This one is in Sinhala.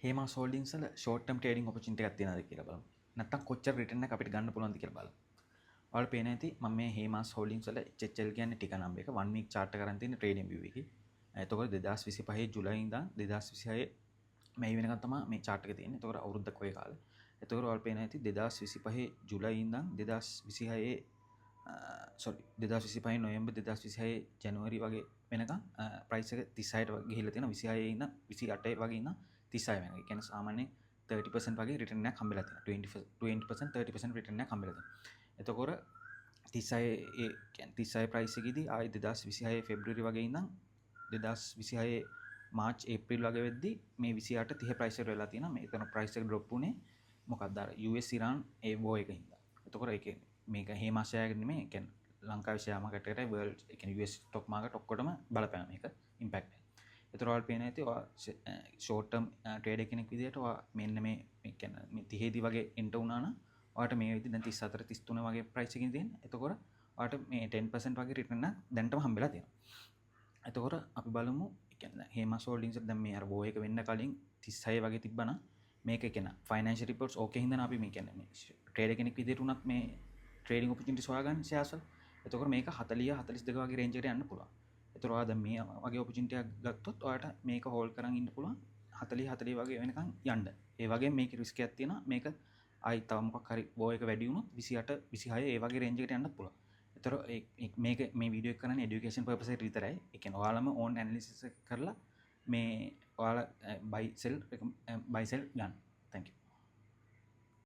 හේමාස් හෝල්ඩින්ග්ස් වල ෂෝට් ටර්ම් ට්‍රේඩින් ඔපචුනිටි එකක් තියෙනවද කියලා බලමු. නැත්තම් කොච්චර රිටර්න් එක අපිට ගන්න පුළුවන්ද කියලා බලමු. ඔයාලට පේන ඇති මම මේ හේමාස් හෝල්ඩින්ග්ස් වල HHL කියන්නේ ටික නම්බර් එක 1 week chart එක කරන් තියෙන ට්‍රේඩින් view එකේ. එතකොට 2025 ජුලයි ඉඳන් 2026 මේ වෙනකන් තමයි මේ chart එක තියෙන්නේ. එතකොට අවුරුද්දක් වගේ කාලේ. එතකොට ඔයාලට පේන ඇති 2025 ජුලයි ඉඳන් 2026 2025 නොවැම්බර් 2026 ජනවාරි වගේ වෙනකම් ප්‍රයිස් එක 36ට ගිහිල්ලා තියෙනවා. 26 ඉඳන් 28 වගේ ඉඳන් 36 වෙනකම්. ඒ කියන්නේ සාමාන්‍යයෙන් 30% වගේ රිටර්න් එකක් හම්බෙලා තියෙනවා. 20% 30% රිටර්න් එකක් හම්බෙලා තියෙනවා. එතකොට 36 ඒ කියන්නේ 36 ප්‍රයිස් එකේදී ආයි 2026 ෆෙබ්‍රුවරි වගේ ඉඳන් 2026 මාර්ච් ඒප්‍රිල් වගේ වෙද්දී මේ 28 30 ප්‍රයිස් එක වෙලා තියෙනවා. මේක කරන ප්‍රයිස් එක ඩ්‍රොප් උනේ මොකක්ද අර US ඉරාන් ඒ වෝ එක හින්දා. එතකොට ඒකේ මේක හේමාස් ෂෙයාර් එක නෙමෙයි. ඒ කියන්නේ ලංකාවේ ෂෙයාර් මාකට් එකටයි වර්ල්ඩ් ඒ කියන්නේ US ස්ටොක් මාකට් ඔක්කොටම බලපෑම මේක ඉම්පැක්ට් එක. ඒතර ඔයාලට පේන ඇති ඔයා ෂෝට් ටර්ම් ට්‍රේඩර් කෙනෙක් විදිහට ඔයා මෙන්න මේ කියන්නේ මේ 30 දී වගේ එන්ටර් වුණා නම් ඔයාට මේ විදිහ දැන් 34 33 වගේ ප්‍රයිස් එකකින් තියෙන. එතකොට ඔයාට මේ 10% වගේ රිටර්න් එක දැන්ටම හම්බෙලා තියෙනවා. එතකොට අපි බලමු ඒ කියන්නේ හේමාස් හෝල්ඩින්ග්ස් දැන් මේ අර වෝ එක වෙන්න කලින් 36 වගේ තිබ්බනම් මේක කියන ෆයිනෑන්ෂියල් රිපෝට්ස් ඕකේ හින්දා අපි මේ කියන්නේ මේ ට්‍රේඩර් කෙනෙක් විදිහට උනත් මේ ට්‍රේඩින් ඔපචුනිටිස් හොයාගන්න ෂෙයාර්ස් වල. එතකොට මේක 40 42 වගේ රේන්ජ් එකට යන්න පුළුවන්. එතකොට ඔයා දැන් මේ වගේ ඔපචුනිටි එකක් ගත්තොත් ඔයාට මේක හෝල්ඩ් කරන් ඉන්න පුළුවන් 40 වගේ වෙනකන් යන්න. ඒ වගේම මේක රිස්ක් එකක් තියෙනවා. මේක ආයි තව මොකක් හරි බෝ එක වැඩි වුණොත් 28 26 ඒ වගේ රේන්ජ් එකට යන්නත් පුළුවන්. ඒතර මේක මේ වීඩියෝ එක කරන්නේ এডুকেෂන් පර්පස් එකට විතරයි. ඒ කියන්නේ ඔයාලම ඕන් ඇනලිසිස් කරලා මේ ඔයාලා බයි සෙල් ගන්න. thank you.